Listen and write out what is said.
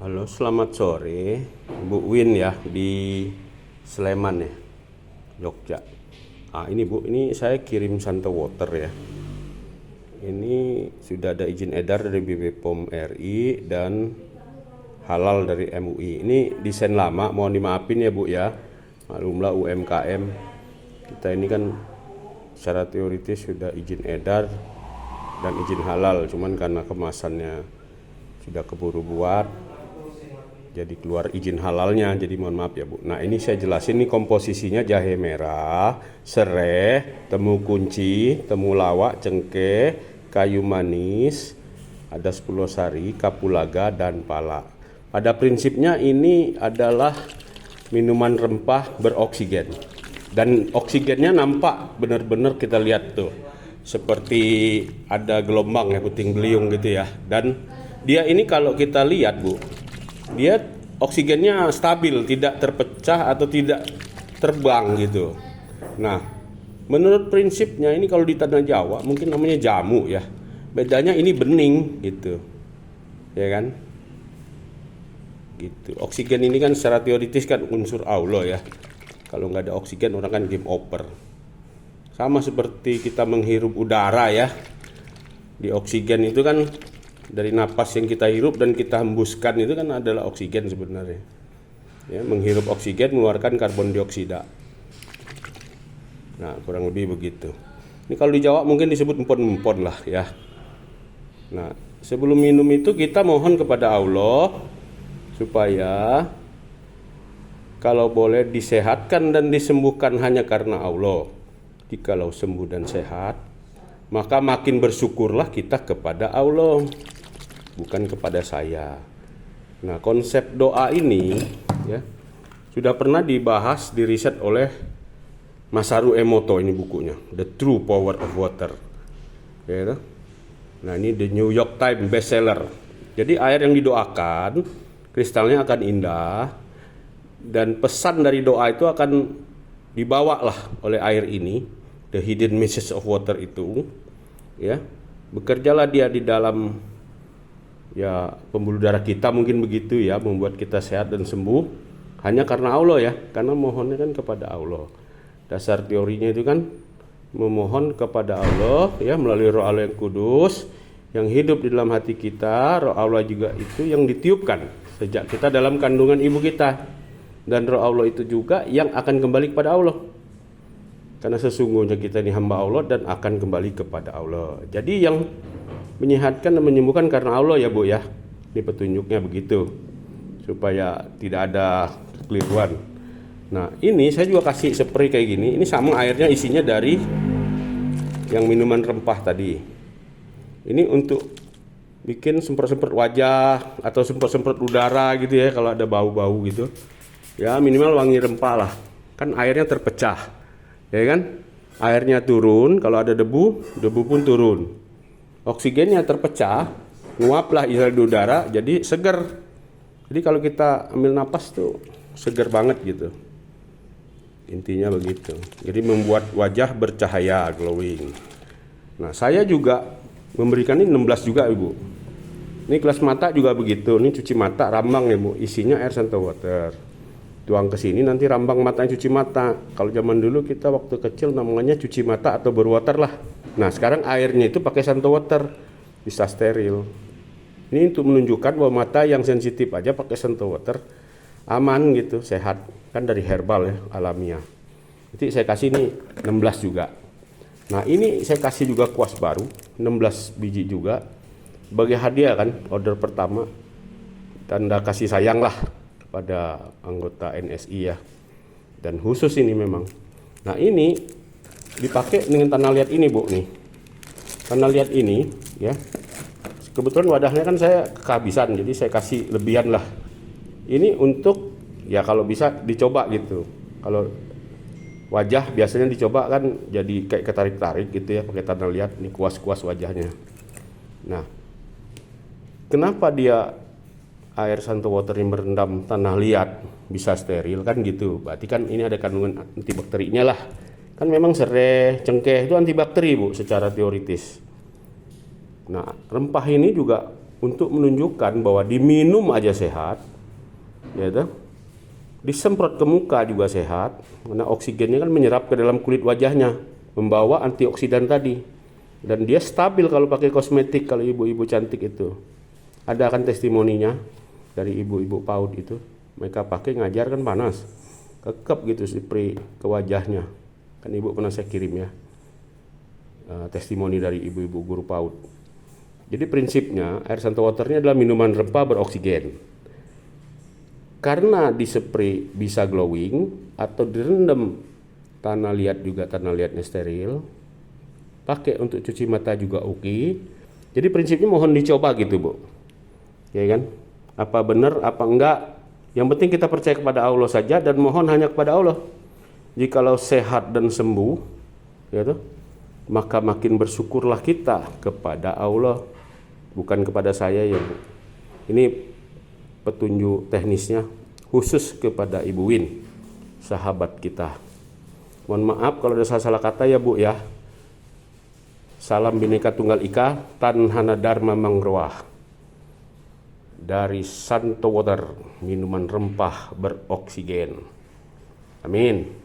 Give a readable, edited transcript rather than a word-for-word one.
Halo, selamat sore, Bu Win ya di Sleman ya, Jogja. Ini Bu, ini saya kirim Santo Water ya. Ini sudah ada izin edar dari BPOM RI dan halal dari MUI. Ini desain lama, mohon dimaafin ya Bu ya. Maklumlah UMKM. Kita ini kan secara teoritis sudah izin edar dan izin halal, cuman karena kemasannya sudah keburu buat, jadi keluar izin halalnya, jadi mohon maaf ya Bu. Nah ini saya jelasin, nih komposisinya jahe merah, serai, temu kunci, temulawak, cengkeh, kayu manis, ada 10 sari, kapulaga, dan pala. Pada prinsipnya ini adalah minuman rempah beroksigen, dan oksigennya nampak benar-benar kita lihat tuh seperti ada gelombang ya, puting beliung gitu ya. Dan dia ini kalau kita lihat Bu, dia oksigennya stabil, tidak terpecah atau tidak terbang gitu. Nah, menurut prinsipnya ini kalau di tanah Jawa mungkin namanya jamu ya. Bedanya ini bening gitu. Ya kan? Gitu. Oksigen ini kan secara teoritis kan unsur Allah ya. Kalau nggak ada oksigen orang kan game over. Sama seperti kita menghirup udara ya. Di oksigen itu kan dari napas yang kita hirup dan kita hembuskan itu kan adalah oksigen sebenarnya. Ya, menghirup oksigen mengeluarkan karbon dioksida. Nah, kurang lebih begitu. Ini kalau di Jawa mungkin disebut empon-empon lah ya. Nah, sebelum minum itu kita mohon kepada Allah supaya kalau boleh disehatkan dan disembuhkan hanya karena Allah. Jikalau sembuh dan sehat, maka makin bersyukurlah kita kepada Allah, bukan kepada saya. Nah, konsep doa ini ya sudah pernah dibahas, diriset oleh Masaru Emoto, ini bukunya The True Power of Water. Ya, nah ini The New York Times bestseller. Jadi air yang didoakan kristalnya akan indah, dan pesan dari doa itu akan dibawalah oleh air ini, the hidden message of water itu ya. Bekerjalah dia di dalam ya pembuluh darah kita, mungkin begitu ya, membuat kita sehat dan sembuh hanya karena Allah ya, karena mohonnya kan kepada Allah. Dasar teorinya itu kan memohon kepada Allah ya melalui Roh Allah yang kudus yang hidup di dalam hati kita. Roh Allah juga itu yang ditiupkan sejak kita dalam kandungan ibu kita, dan Roh Allah itu juga yang akan kembali kepada Allah, karena sesungguhnya kita ini hamba Allah dan akan kembali kepada Allah. Jadi yang menyehatkan dan menyembuhkan karena Allah ya Bu ya. Ini petunjuknya begitu, supaya tidak ada kekeliruan. Nah ini saya juga kasih spray kayak gini. Ini sama airnya isinya dari yang minuman rempah tadi. Ini untuk bikin semprot-semprot wajah atau semprot-semprot udara gitu ya, kalau ada bau-bau gitu. Ya minimal wangi rempah lah. Kan airnya terpecah, ya kan? Airnya turun, kalau ada debu, debu pun turun. Oksigennya terpecah, nguaplah di udara, jadi seger. Jadi kalau kita ambil napas tuh seger banget gitu. Intinya begitu. Jadi membuat wajah bercahaya, glowing. Nah saya juga memberikan ini 16 juga Ibu. Ini gelas mata juga begitu. Ini cuci mata rambang ya Bu, isinya air Santo Water. Tuang ke sini nanti rambang matanya, cuci mata. Kalau zaman dulu kita waktu kecil namanya cuci mata atau berwater lah. Nah sekarang airnya itu pakai Santo Water, bisa steril. Ini untuk menunjukkan bahwa mata yang sensitif aja pakai Santo Water aman gitu, sehat. Kan dari herbal ya, alamiah. Jadi saya kasih ini 16 juga. Nah ini saya kasih juga kuas baru 16 biji juga sebagai hadiah kan, order pertama, tanda kasih sayang lah pada anggota NSI ya, dan khusus ini memang. Nah ini dipakai dengan tanah liat ini Bu nih, tanah liat ini ya. Kebetulan wadahnya kan saya kehabisan, jadi saya kasih lebihan lah. Ini untuk ya kalau bisa dicoba gitu. Kalau wajah biasanya dicoba kan jadi kayak ketarik-tarik gitu ya pakai tanah liat. Ini kuas-kuas wajahnya. Nah kenapa dia air Santo Water yang merendam tanah liat bisa steril kan gitu? Berarti kan ini ada kandungan antibakterinya lah. Kan memang serai, cengkeh itu antibakteri Bu secara teoritis. Nah rempah ini juga untuk menunjukkan bahwa diminum aja sehat, ya toh. Disemprot ke muka juga sehat, karena oksigennya kan menyerap ke dalam kulit wajahnya, membawa antioksidan tadi. Dan dia stabil kalau pakai kosmetik, kalau ibu-ibu cantik itu. Ada kan testimoninya dari ibu-ibu PAUD itu, mereka pakai ngajar kan panas, kekep gitu spray ke wajahnya. Kan ibu pernah saya kirim ya, testimoni dari ibu-ibu guru PAUD. Jadi prinsipnya air santan waternya adalah minuman rempah beroksigen. Karena di spray bisa glowing atau direndam tanah liat juga, tanah liatnya steril, pakai untuk cuci mata juga oke. Jadi prinsipnya mohon dicoba gitu Bu, ya kan? Apa benar apa enggak, yang penting kita percaya kepada Allah saja dan mohon hanya kepada Allah. Jikalau sehat dan sembuh, ya toh, maka makin bersyukurlah kita kepada Allah, bukan kepada saya ya Bu. Ini petunjuk teknisnya khusus kepada Ibu Win, sahabat kita. Mohon maaf kalau ada salah kata ya Bu ya. Salam Bhinneka Tunggal Ika, Tanhana Dharma Mangrawah. Dari Santo Water, minuman rempah beroksigen. Amin.